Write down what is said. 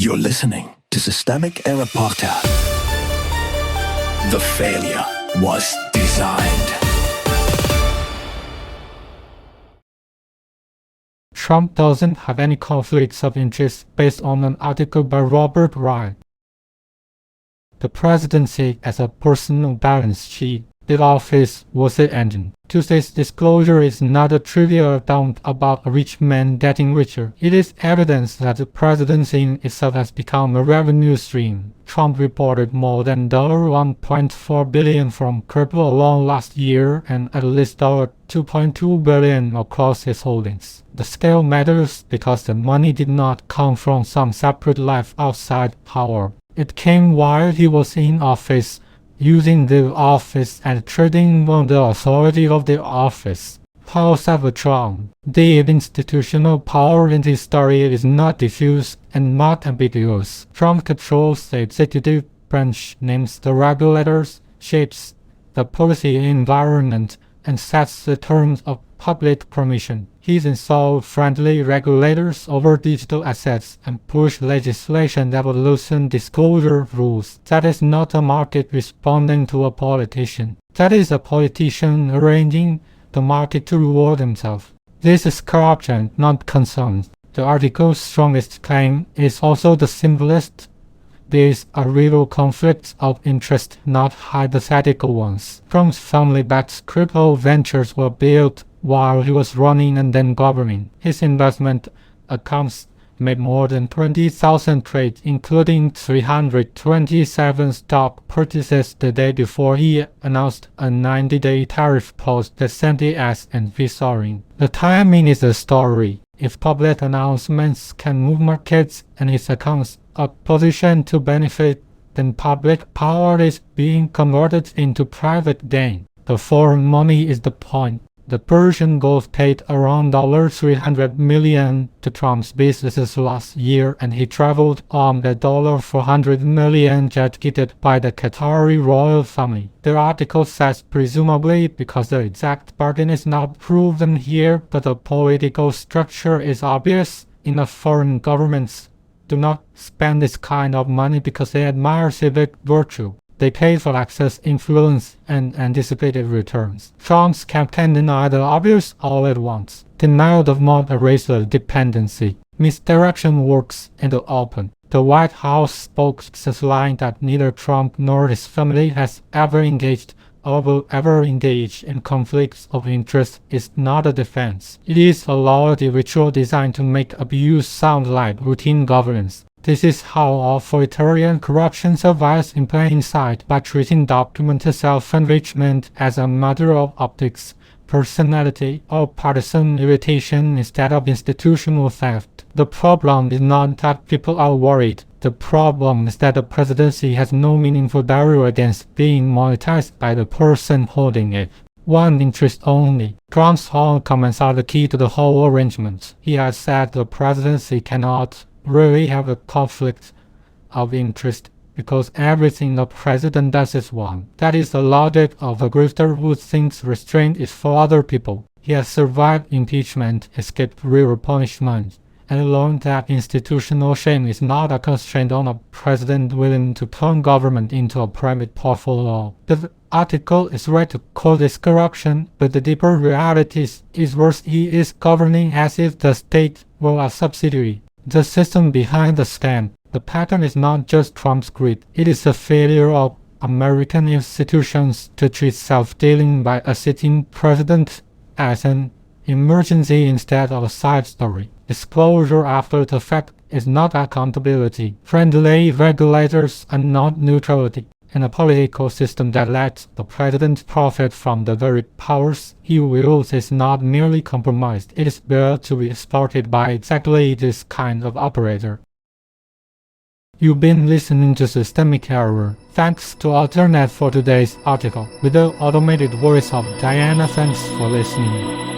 You're listening to Systemic Error Podcast. The failure was designed. Trump doesn't have any conflicts of interest based on an article by Robert Ryan. The presidency as a personal balance sheet. The office was the engine. Tuesday's disclosure is not a trivial account about a rich man getting richer. It is evidence that the presidency in itself has become a revenue stream. Trump reported more than $1.4 billion from crypto alone last year and at least $2.2 billion across his holdings. The scale matters because the money did not come from some separate life outside power. It came while he was in office, using the office and trading on the authority of the office. Paul Trump. The institutional power in this story is not diffuse and not ambiguous. Trump controls the executive branch, names the regulators, shapes the policy environment, and sets the terms of public permission. He's installed friendly regulators over digital assets and pushed legislation that will loosen disclosure rules. That is not a market responding to a politician. That is a politician arranging the market to reward himself. This is corruption, not concern. The article's strongest claim is also the simplest. These are real conflicts of interest, not hypothetical ones. Trump's family-backed crypto ventures were built while he was running and then governing. His investment accounts made more than 20,000 trades, including 327 stock purchases the day before he announced a 90-day tariff pause that sent the S&P soaring. The timing is the story. If public announcements can move markets and his accounts are positioned to benefit, then public power is being converted into private gain. The foreign money is the point. The Persian Gulf paid around $300 million to Trump's businesses last year, and he traveled on the $400 million jet gifted by the Qatari royal family. The article says presumably because the exact bargain is not proven here, but the political structure is obvious. Enough foreign governments do not spend this kind of money because they admire civic virtue. They paid for access, influence, and anticipated returns. Trump's campaign denied the obvious all at once. Denial does not erase the dependency. Misdirection works in the open. The White House spokesperson that neither Trump nor his family has ever engaged or will ever engage in conflicts of interest is not a defense. It is a loyalty ritual designed to make abuse sound like routine governance. This is how authoritarian corruption survives in plain sight, by treating documented self-enrichment as a matter of optics, personality, or partisan irritation instead of institutional theft. The problem is not that people are worried. The problem is that the presidency has no meaningful barrier against being monetized by the person holding it. One interest only. Trump's own comments are the key to the whole arrangement. He has said the presidency cannot really have a conflict of interest because everything the president does is one. That is the logic of a grifter who thinks restraint is for other people. He has survived impeachment, escaped real punishment, and learned that institutional shame is not a constraint on a president willing to turn government into a private portfolio. The article is right to call this corruption, but the deeper reality is worse. He is governing as if the state were a subsidiary. The system behind the scam. The pattern is not just Trump's greed. It is a failure of American institutions to treat self-dealing by a sitting president as an emergency instead of a side story. Disclosure after the fact is not accountability. Friendly regulators are not neutrality. In a political system that lets the president profit from the very powers he wields is not merely compromised, it is built to be exploited by exactly this kind of operator. You've been listening to Systemic Error. Thanks to Alternate for today's article. With the automated voice of Diana, thanks for listening.